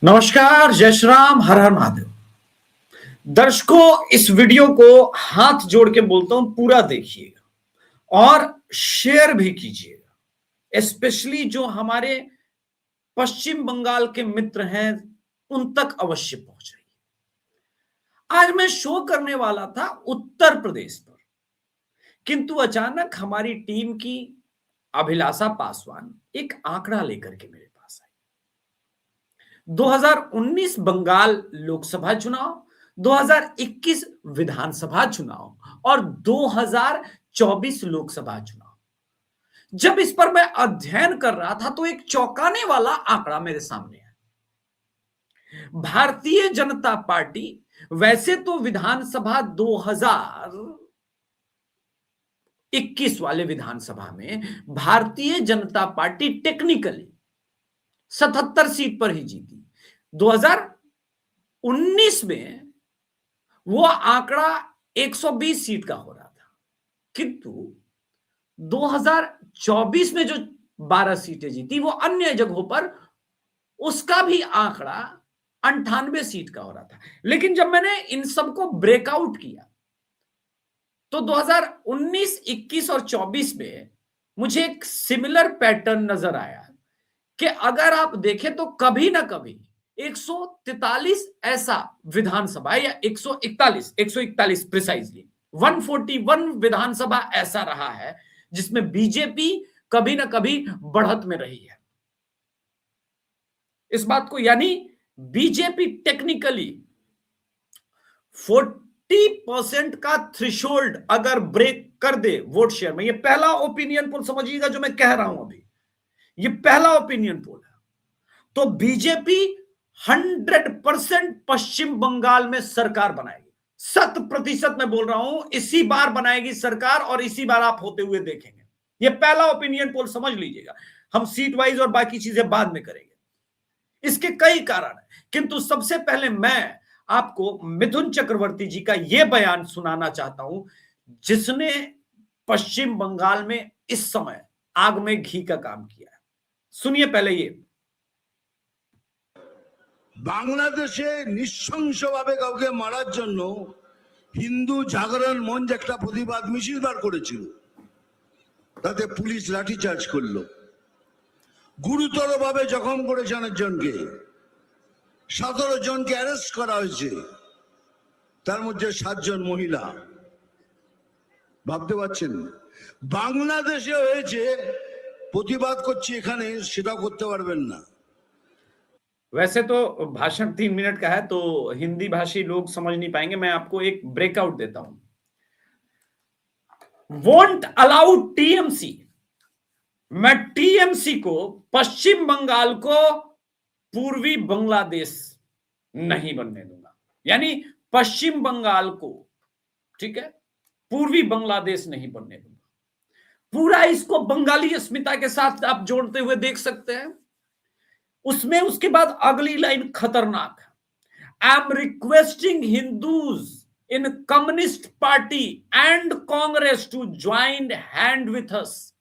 नमस्कार, जय श्री राम, हर हर महादेव। दर्शकों, इस वीडियो को हाथ जोड़ के बोलता हूं, पूरा देखिएगा और शेयर भी कीजिएगा। स्पेशली जो हमारे पश्चिम बंगाल के मित्र हैं, उन तक अवश्य पहुंचाइए। आज मैं शो करने वाला था उत्तर प्रदेश पर, किंतु अचानक हमारी टीम की अभिलाषा पासवान एक आंकड़ा लेकर के मेरे पास आई। 2019 बंगाल लोकसभा चुनाव, 2021 विधानसभा चुनाव और 2024 लोकसभा चुनाव। जब इस पर मैं अध्ययन कर रहा था तो एक चौंकाने वाला आंकड़ा मेरे सामने है। भारतीय जनता पार्टी वैसे तो विधानसभा 2021 वाले विधानसभा में Bharatiya Janata party technically 77 seat पर ही जीती। 2019 में वो आंकड़ा 120 सीट का हो रहा था, किंतु 2024 में जो 12 सीटें जीती वो अन्य जगहों पर उसका भी आंकड़ा 98 सीट का हो रहा था। लेकिन जब मैंने इन सबको ब्रेकआउट किया तो 2019, 21 और 24 में मुझे एक सिमिलर पैटर्न नजर आया कि अगर आप देखें तो कभी ना कभी 143 ऐसा विधानसभा या 141 प्रिसाइजली 141 विधानसभा ऐसा रहा है जिसमें बीजेपी कभी ना कभी बढ़त में रही है। इस बात को यानी बीजेपी टेक्निकली 40% का थ्रेशोल्ड अगर ब्रेक कर दे वोट शेयर में, ये पहला ओपिनियन पोल समझिएगा जो मैं कह रहा हूं अभी, ये पहला ओपिनियन पोल है, तो बीजेपी 100% पश्चिम बंगाल में सरकार बनाएगी। 100% मैं बोल रहा हूं, इसी बार बनाएगी सरकार और इसी बार आप होते हुए देखेंगे। ये पहला ओपिनियन पोल समझ लीजिएगा। हम सीट वाइज और बाकी चीजें बाद में करेंगे। इसके कई कारण हैं, किंतु सबसे पहले मैं आपको मिथुन चक्रवर्ती जी का यह बयान सुनाना चाहता हूं, जिसने पश्चिम बंगाल में इस समय आग में घी का काम किया है। सुनिए पहले ये। বাংলাদেশে নৃশংসভাবে কাউকে মারার জন্য হিন্দু জাগরণ মঞ্চ একটা প্রতিবাদ মিছিল বার করেছিল, তাতে পুলিশ লাঠিচার্জ করলো, গুরুতরভাবে জখম করেছে অনেকজনকে, 17 জনকে অ্যারেস্ট করা হয়েছে, তার মধ্যে 7 জন মহিলা। ভাবতে পারছেন বাংলাদেশে হয়েছে, প্রতিবাদ করছি এখানে সেটাও করতে পারবেন না। वैसे तो भाषण 3 मिनट का है तो हिंदी भाषी लोग समझ नहीं पाएंगे, मैं आपको एक ब्रेकआउट देता हूं। वोंट अलाउ टीएमसी, मैं टीएमसी को, पश्चिम बंगाल को पूर्वी बांग्लादेश नहीं बनने दूंगा। यानी पश्चिम बंगाल को, ठीक है, पूर्वी बांग्लादेश नहीं बनने दूंगा। पूरा इसको बंगाली अस्मिता के साथ आप जोड़ते हुए देख सकते हैं। उसमें उसके बाद अगली लाइन खतरनाक है। I am requesting Hindus in communist party and Congress to join hand with us.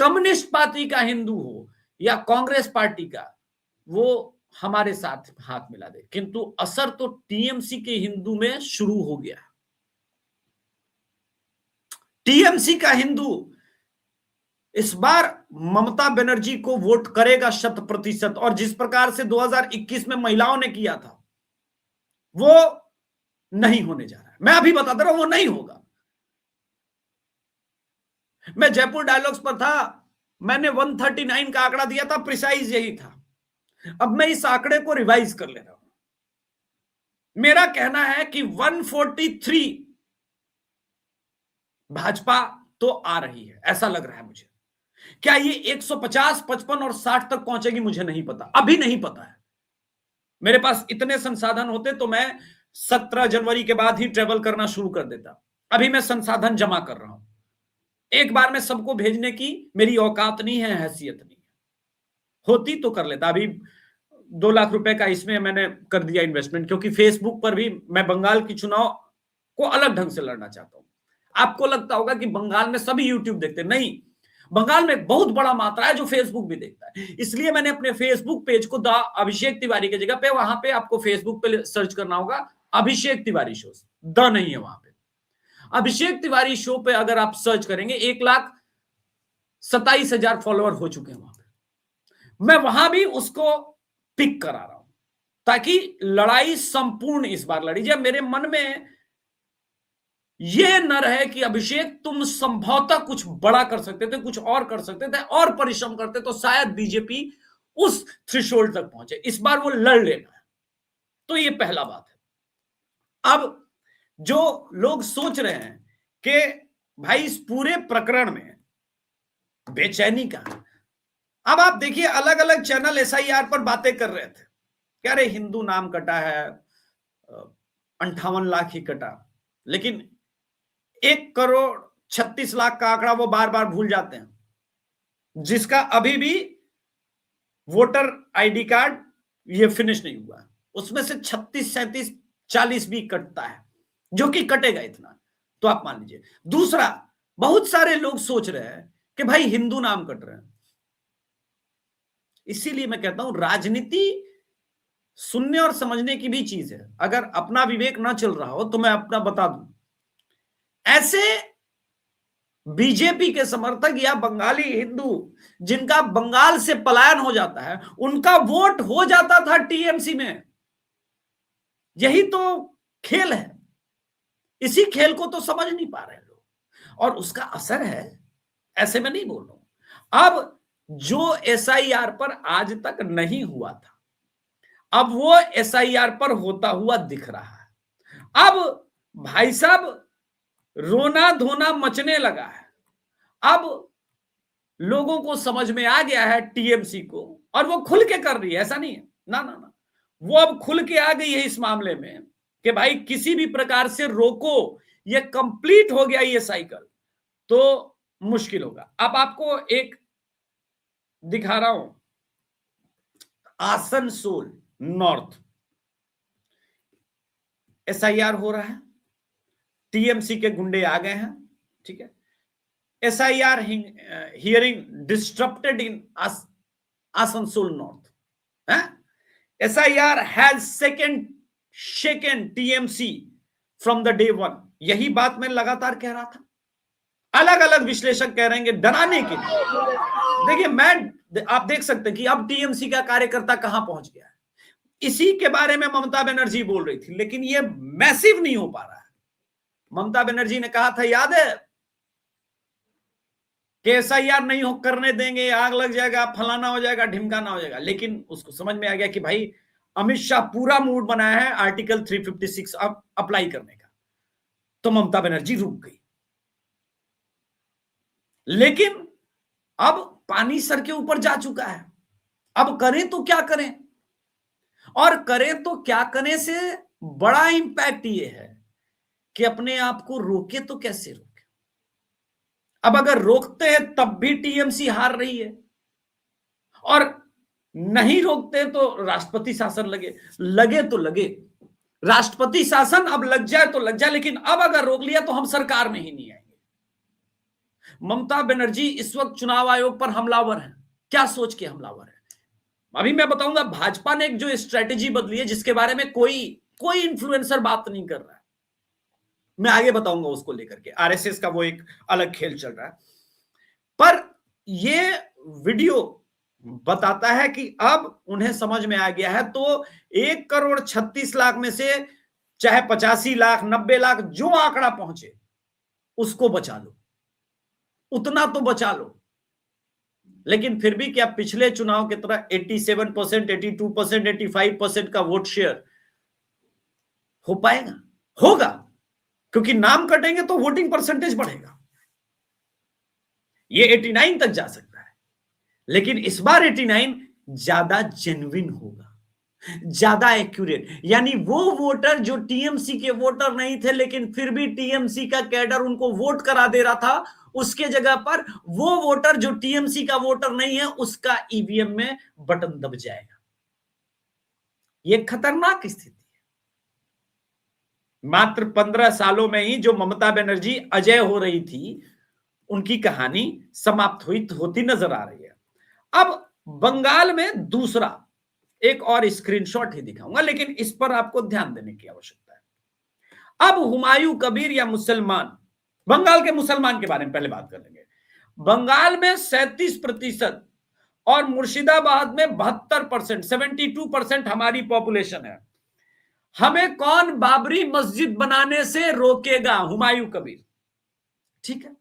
Communist party का हिंदू हो या कांग्रेस पार्टी का, वो हमारे साथ हाथ मिला दे। किंतु असर तो टीएमसी के हिंदू में शुरू हो गया। टीएमसी का हिंदू इस बार ममता बनर्जी को वोट करेगा 100%, और जिस प्रकार से 2021 में महिलाओं ने किया था वो नहीं होने जा रहा है। मैं अभी बता दे रहा हूं, वो नहीं होगा। मैं जयपुर डायलॉग्स पर था, मैंने 139 का आंकड़ा दिया था, प्रिसाइज यही था। अब मैं इस आंकड़े को रिवाइज कर ले रहा हूं। मेरा कहना है कि 143 भाजपा तो आ रही है, ऐसा लग रहा है मुझे। क्या ये 150, 55 और 60 तक पहुंचेगी मुझे नहीं पता, अभी नहीं पता है। मेरे पास इतने संसाधन होते तो मैं 17 जनवरी के बाद ही ट्रेवल करना शुरू कर देता। अभी मैं संसाधन जमा कर रहा हूं। एक बार में सबको भेजने की मेरी औकात नहीं है, हैसियत नहीं है। होती तो कर लेता। अभी 2 लाख रुपए का इसमें मैंने कर दिया इन्वेस्टमेंट, क्योंकि फेसबुक पर भी मैं बंगाल की चुनाव को अलग ढंग से लड़ना चाहता हूं। आपको लगता होगा कि बंगाल में सभी यूट्यूब देखते, नहीं, बंगाल में बहुत बड़ा मात्रा है जो फेसबुक भी देखता है। इसलिए मैंने अपने फेसबुक पेज को द अभिषेक तिवारी की जगह पे, वहां पे आपको फेसबुक पे सर्च करना होगा अभिषेक तिवारी शो, द नहीं है वहां पे, अभिषेक तिवारी शो पे अगर आप सर्च करेंगे 1,27,000 फॉलोअर हो चुके हैं वहां पे। मैं वहां भी उसको पिक करा रहा हूं ताकि लड़ाई संपूर्ण इस बार लड़ी जाए। मेरे मन में यह न रहे कि अभिषेक तुम संभवतः कुछ बड़ा कर सकते थे, कुछ और कर सकते थे, और परिश्रम करते तो शायद बीजेपी उस थ्रेशोल्ड तक पहुंचे। इस बार वो लड़ लेना है। तो ये पहला बात है। अब जो लोग सोच रहे हैं कि भाई इस पूरे प्रकरण में बेचैनी का, अब आप देखिए अलग अलग चैनल एसआईआर पर बातें कर रहे थे, कह रहे हिंदू नाम कटा है, 58 लाख ही कटा, लेकिन 1,36,00,000 का आंकड़ा वो बार बार भूल जाते हैं, जिसका अभी भी वोटर आईडी कार्ड ये फिनिश नहीं हुआ है। उसमें से 36, 37, 40 भी कटता है, जो कि कटेगा इतना, तो आप मान लीजिए। दूसरा, बहुत सारे लोग सोच रहे हैं कि भाई हिंदू नाम कट रहे हैं। इसीलिए मैं कहता हूं राजनीति सुनने और समझने की भी चीज है। अगर अपना विवेक ना चल रहा हो तो मैं अपना बता दूं, ऐसे बीजेपी के समर्थक या बंगाली हिंदू जिनका बंगाल से पलायन हो जाता है, उनका वोट हो जाता था टीएमसी में। यही तो खेल है। इसी खेल को तो समझ नहीं पा रहे लोग, और उसका असर है, ऐसे में नहीं बोल रहा हूं। अब जो एसआईआर पर आज तक नहीं हुआ था, अब वो एसआईआर पर होता हुआ दिख रहा है। अब भाई साहब रोना धोना मचने लगा है। अब लोगों को समझ में आ गया है टीएमसी को, और वो खुल के कर रही है, ऐसा नहीं है, ना ना ना, वो अब खुल के आ गई है इस मामले में कि भाई किसी भी प्रकार से रोको, ये कंप्लीट हो गया ये साइकिल, तो मुश्किल होगा। अब आपको एक दिखा रहा हूं, आसनसोल नॉर्थ एसआईआर हो रहा है, टीएमसी के गुंडे आ गए हैं, ठीक है। SIR hearing disturbed in Asansol North. SIR has shaken TMC from the day one. यही बात मैं लगातार कह रहा था। अलग अलग विश्लेषक कह रहे हैं डराने के लिए। देखिए, आप देख सकते हैं कि अब टीएमसी का कार्यकर्ता कहां पहुंच गया है। इसी के बारे में ममता बनर्जी बोल रही थी, लेकिन ये मैसिव नहीं हो पा रहा है। ममता बनर्जी ने कहा था, याद है, कि एसआईआर नहीं हो करने देंगे, आग लग जाएगा, फलाना हो जाएगा, ढिमकाना हो जाएगा। लेकिन उसको समझ में आ गया कि भाई अमित शाह पूरा मूड बनाया है आर्टिकल 356 अप्लाई करने का, तो ममता बनर्जी रुक गई। लेकिन अब पानी सर के ऊपर जा चुका है। अब करें तो क्या करें, और करें तो क्या करें से बड़ा इंपैक्ट ये है कि अपने आप को रोके तो कैसे रोके। अब अगर रोकते हैं तब भी टीएमसी हार रही है, और नहीं रोकते तो राष्ट्रपति शासन लगे तो लगे, राष्ट्रपति शासन अब लग जाए तो लग जाए, लेकिन अब अगर रोक लिया तो हम सरकार में ही नहीं आएंगे। ममता बनर्जी इस वक्त चुनाव आयोग पर हमलावर है। क्या सोच के हमलावर है? अभी मैं बताऊंगा। भाजपा ने एक जो स्ट्रेटेजी बदली है, जिसके बारे में कोई इन्फ्लुएंसर बात नहीं कर रहा है, मैं आगे बताऊंगा उसको लेकर के। आरएसएस का वो एक अलग खेल चल रहा है, पर ये वीडियो बताता है कि अब उन्हें समझ में आ गया है। तो 1,36,00,000 में से चाहे 85 लाख 90 लाख जो आंकड़ा पहुंचे उसको बचा लो, उतना तो बचा लो। लेकिन फिर भी क्या पिछले चुनाव की तरह 87%, 82%, 85% का वोट शेयर हो पाएगा? होगा, क्योंकि नाम कटेंगे तो वोटिंग परसेंटेज बढ़ेगा। ये 89 तक जा सकता है, लेकिन इस बार 89 ज्यादा जेन्युइन होगा, ज्यादा एक्यूरेट। यानी वो वोटर जो टीएमसी के वोटर नहीं थे, लेकिन फिर भी टीएमसी का कैडर उनको वोट करा दे रहा था, उसके जगह पर वो वोटर जो टीएमसी का वोटर नहीं है, उसका ईवीएम में बटन दब जाएगा। ये खतरनाक स्थिति है। मात्र 15 सालों में ही जो ममता बनर्जी अजय हो रही थी, उनकी कहानी समाप्त होती नजर आ रही है। अब बंगाल में दूसरा एक और स्क्रीनशॉट ही दिखाऊंगा, लेकिन इस पर आपको ध्यान देने की आवश्यकता है। अब हुमायूं कबीर या मुसलमान, बंगाल के मुसलमान के बारे में पहले बात कर लेंगे। बंगाल में 37% और मुर्शिदाबाद में 72%, 72% हमारी पॉपुलेशन है। हमें कौन बाबरी मस्जिद बनाने से रोकेगा? हुमायूं कबीर। ठीक है,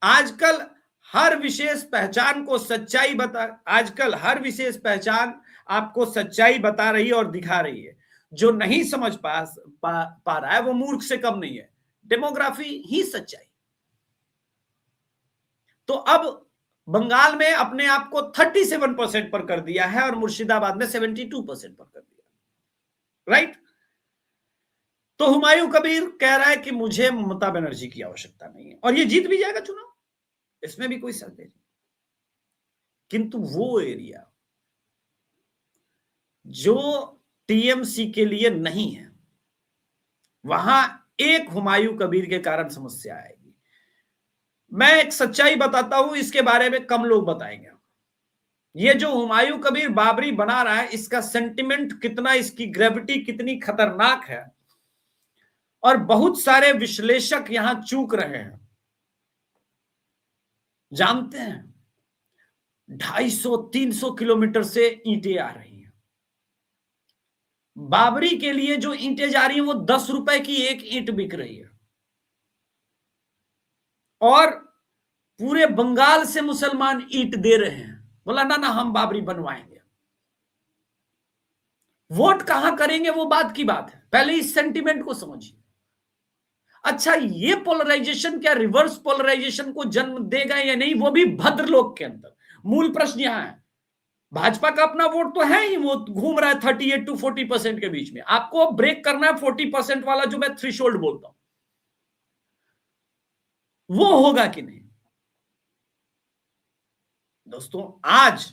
आजकल हर विशेष पहचान को सच्चाई आजकल हर विशेष पहचान आपको सच्चाई बता रही है और दिखा रही है। जो नहीं समझ पा रहा है वो मूर्ख से कम नहीं है। डेमोग्राफी ही सच्चाई। तो अब बंगाल में अपने आप को 37% पर कर दिया है और मुर्शिदाबाद में 72% पर कर दिया, राइट। तो हुमायूं कबीर कह रहा है कि मुझे ममता बनर्जी की आवश्यकता नहीं है, और ये जीत भी जाएगा चुनाव, इसमें भी कोई शक नहीं। किंतु वो एरिया जो टीएमसी के लिए नहीं है, वहां एक हुमायूं कबीर के कारण समस्या आएगी। मैं एक सच्चाई बताता हूं, इसके बारे में कम लोग बताएंगे। ये जो हुमायूं कबीर बाबरी बना रहा है, इसका सेंटिमेंट कितना, इसकी ग्रेविटी कितनी खतरनाक है, और बहुत सारे विश्लेषक यहां चूक रहे हैं। जानते हैं 250-300 किलोमीटर से ईंटें आ रही हैं। बाबरी के लिए जो ईंटें जा रही हैं वो 10 रुपए की एक ईंट बिक रही है, और पूरे बंगाल से मुसलमान ईंट दे रहे हैं। बोला ना हम बाबरी बनवाएंगे। वोट कहां करेंगे वो बात की बात है, पहले इस सेंटिमेंट को समझिए। अच्छा, ये पोलराइजेशन क्या रिवर्स पोलराइजेशन को जन्म देगा या नहीं, वो भी भद्रलोक के अंदर। मूल प्रश्न यहां है, भाजपा का अपना वोट तो है ही, वो घूम रहा है 38 to 40% के बीच में। आपको ब्रेक करना है 40% वाला जो मैं थ्रेशोल्ड बोलता हूं, वो होगा कि नहीं। दोस्तों, आज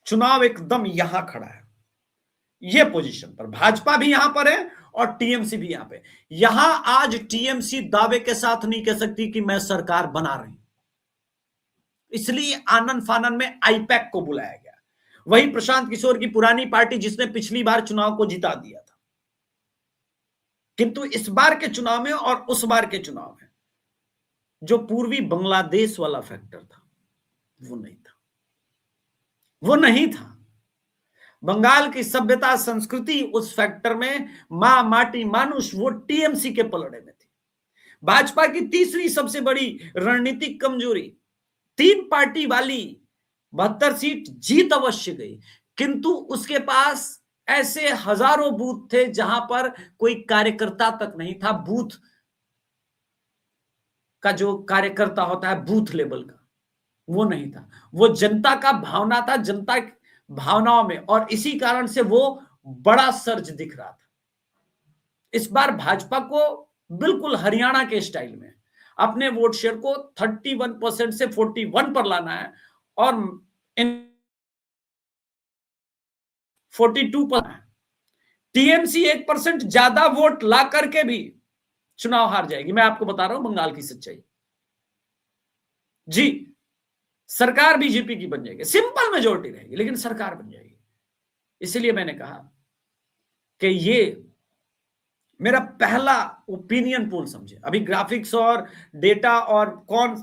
चुनाव एकदम यहां खड़ा है, ये पोजीशन पर भाजपा भी यहां पर है और टीएमसी भी यहां पे। यहां आज टीएमसी दावे के साथ नहीं कह सकती कि मैं सरकार बना रही हूं, इसलिए आनन फानन में आईपैक को बुलाया गया। वही प्रशांत किशोर की पुरानी पार्टी जिसने पिछली बार चुनाव को जिता दिया था, किंतु इस बार के चुनाव में और उस बार के चुनाव में जो पूर्वी बांग्लादेश वाला फैक्टर था वो नहीं था, वो नहीं था। बंगाल की सभ्यता संस्कृति उस फैक्टर में, मां माटी मानुष, वो टीएमसी के पलड़े में थी। भाजपा की तीसरी सबसे बड़ी रणनीतिक कमजोरी, 3 पार्टी वाली 72 सीट जीत अवश्य गई, किंतु उसके पास ऐसे हजारों बूथ थे जहां पर कोई कार्यकर्ता तक नहीं था। बूथ का जो कार्यकर्ता होता है बूथ लेवल का, वो नहीं था। वो जनता का भावना था, जनता भावनाओं में, और इसी कारण से वो बड़ा सर्ज दिख रहा था। इस बार भाजपा को बिल्कुल हरियाणा के स्टाइल में अपने वोट शेयर को 31% से 41 पर लाना है, और 42 पर। टीएमसी 1% ज्यादा वोट ला करके भी चुनाव हार जाएगी। मैं आपको बता रहा हूं बंगाल की सच्चाई जी। सरकार बीजेपी की बन जाएगी, सिंपल मेजोरिटी रहेगी, लेकिन सरकार बन जाएगी। इसलिए मैंने कहा कि ये मेरा पहला ओपिनियन पोल समझे। अभी ग्राफिक्स और डेटा और कौन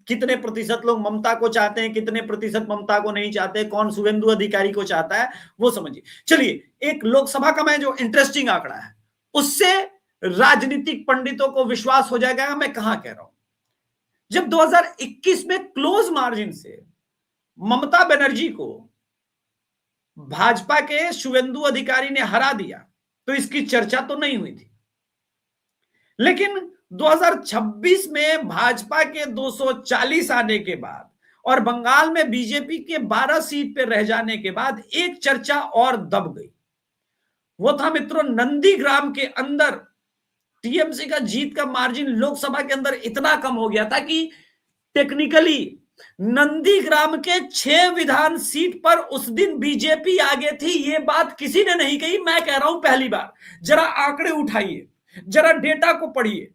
कितने प्रतिशत लोग ममता को चाहते हैं, कितने प्रतिशत ममता को नहीं चाहते, कौन शुभेंदु अधिकारी को चाहता है, वो समझिए। चलिए, एक लोकसभा का मैं जो इंटरेस्टिंग आंकड़ा है उससे राजनीतिक पंडितों को विश्वास हो जाएगा मैं कहां कह रहा हूं। जब 2021 में क्लोज मार्जिन से ममता बनर्जी को भाजपा के शुभेंदु अधिकारी ने हरा दिया तो इसकी चर्चा तो नहीं हुई थी, लेकिन 2026 में भाजपा के 240 आने के बाद और बंगाल में बीजेपी के 12 सीट पे रह जाने के बाद एक चर्चा और दब गई। वो था मित्रों, नंदीग्राम के अंदर टीएमसी का जीत का मार्जिन लोकसभा के अंदर इतना कम हो गया था कि टेक्निकली नंदीग्राम के 6 विधान सीट पर उस दिन बीजेपी आगे थी। ये बात किसी ने नहीं कही, मैं कह रहा हूं पहली बार। जरा आंकड़े उठाइए, जरा डेटा को पढ़िए।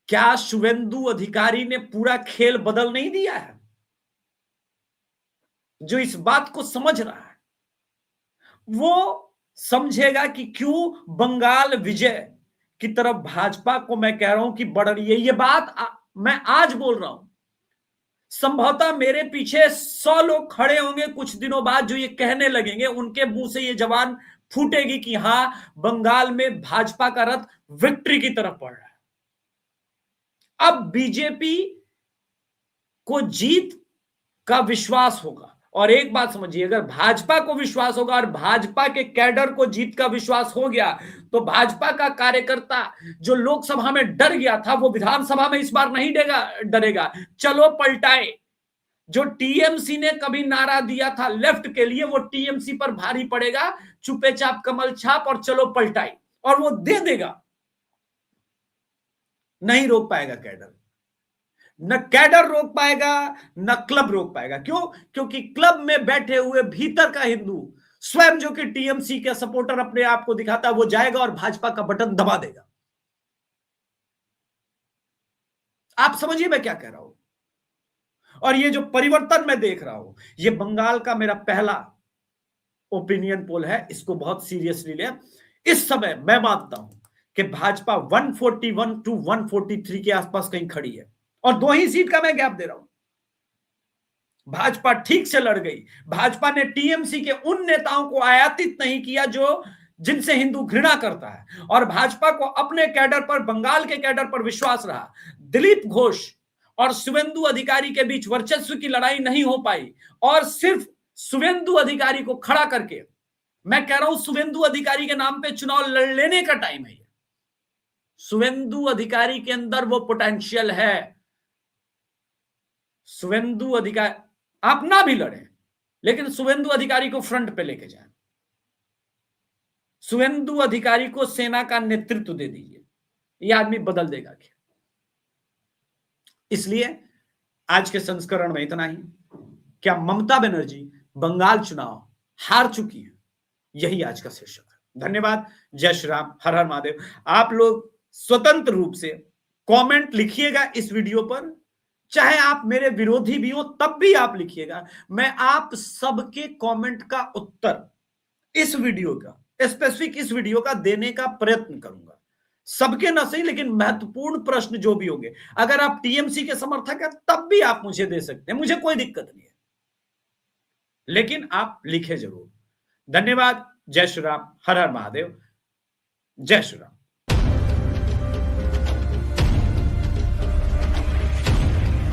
क्या शुभेंदु अधिकारी ने पूरा खेल बदल नहीं दिया है? जो इस बात को समझ रहा है वो समझेगा कि क्यों बंगाल विजय की तरफ भाजपा को मैं कह रहा हूं कि बढ़ रही है। ये बात मैं आज बोल रहा हूं, संभवतः मेरे पीछे 100 लोग खड़े होंगे कुछ दिनों बाद जो ये कहने लगेंगे, उनके मुंह से ये जबान फूटेगी कि हां, बंगाल में भाजपा का रथ विक्ट्री की तरफ बढ़ रहा है। अब बीजेपी को जीत का विश्वास होगा, और एक बात समझिए, अगर भाजपा को विश्वास होगा और भाजपा के कैडर को जीत का विश्वास हो गया तो भाजपा का कार्यकर्ता जो लोकसभा में डर गया था वो विधानसभा में इस बार नहीं डरेगा। चलो पलटाए, जो टीएमसी ने कभी नारा दिया था लेफ्ट के लिए वो टीएमसी पर भारी पड़ेगा, चुपे चाप कमल छाप और चलो पलटाए, और वो दे देगा। नहीं रोक पाएगा कैडर, न कैडर रोक पाएगा न क्लब रोक पाएगा। क्यों? क्योंकि क्लब में बैठे हुए भीतर का हिंदू स्वयं जो कि टीएमसी के सपोर्टर अपने आप को दिखाता है वो जाएगा और भाजपा का बटन दबा देगा। आप समझिए मैं क्या कह रहा हूं। और ये जो परिवर्तन मैं देख रहा हूं, ये बंगाल का मेरा पहला ओपिनियन पोल है, इसको बहुत सीरियसली ले। इस समय मैं मानता हूं कि भाजपा 141 टू 143 के आसपास कहीं खड़ी है, और 2 ही सीट का मैं गैप दे रहा हूं। भाजपा ठीक से लड़ गई। भाजपा ने टीएमसी के उन नेताओं को आयातित नहीं किया जो जिनसे हिंदू घृणा करता है, और भाजपा को अपने कैडर पर, बंगाल के कैडर पर विश्वास रहा। दिलीप घोष और शुभेंदु अधिकारी के बीच वर्चस्व की लड़ाई नहीं हो पाई, और सिर्फ शुभेंदु अधिकारी को खड़ा करके, मैं कह रहा हूं शुभेंदु अधिकारी के नाम पे चुनाव लड़ लेने का टाइम है। शुभेंदु अधिकारी के अंदर वो पोटेंशियल है। शुभेंदु अधिकारी आप ना भी लड़े, लेकिन शुभेंदु अधिकारी को फ्रंट पे लेके जाए, शुभेंदु अधिकारी को सेना का नेतृत्व दे दीजिए, यह आदमी बदल देगा क्या। इसलिए आज के संस्करण में इतना ही। क्या ममता बनर्जी बंगाल चुनाव हार चुकी है? यही आज का शीर्षक है। धन्यवाद। जय श्री राम, हर हर महादेव। आप लोग स्वतंत्र रूप से कमेंट लिखिएगा इस वीडियो पर, चाहे आप मेरे विरोधी भी हो तब भी आप लिखिएगा। मैं आप सबके कमेंट का उत्तर इस वीडियो का, स्पेसिफिक इस वीडियो का देने का प्रयत्न करूंगा। सबके ना सही, लेकिन महत्वपूर्ण प्रश्न जो भी होंगे, अगर आप टीएमसी के समर्थक हैं तब भी आप मुझे दे सकते हैं, मुझे कोई दिक्कत नहीं है, लेकिन आप लिखे जरूर। धन्यवाद। जय श्री राम, हर हर महादेव। जय श्री राम।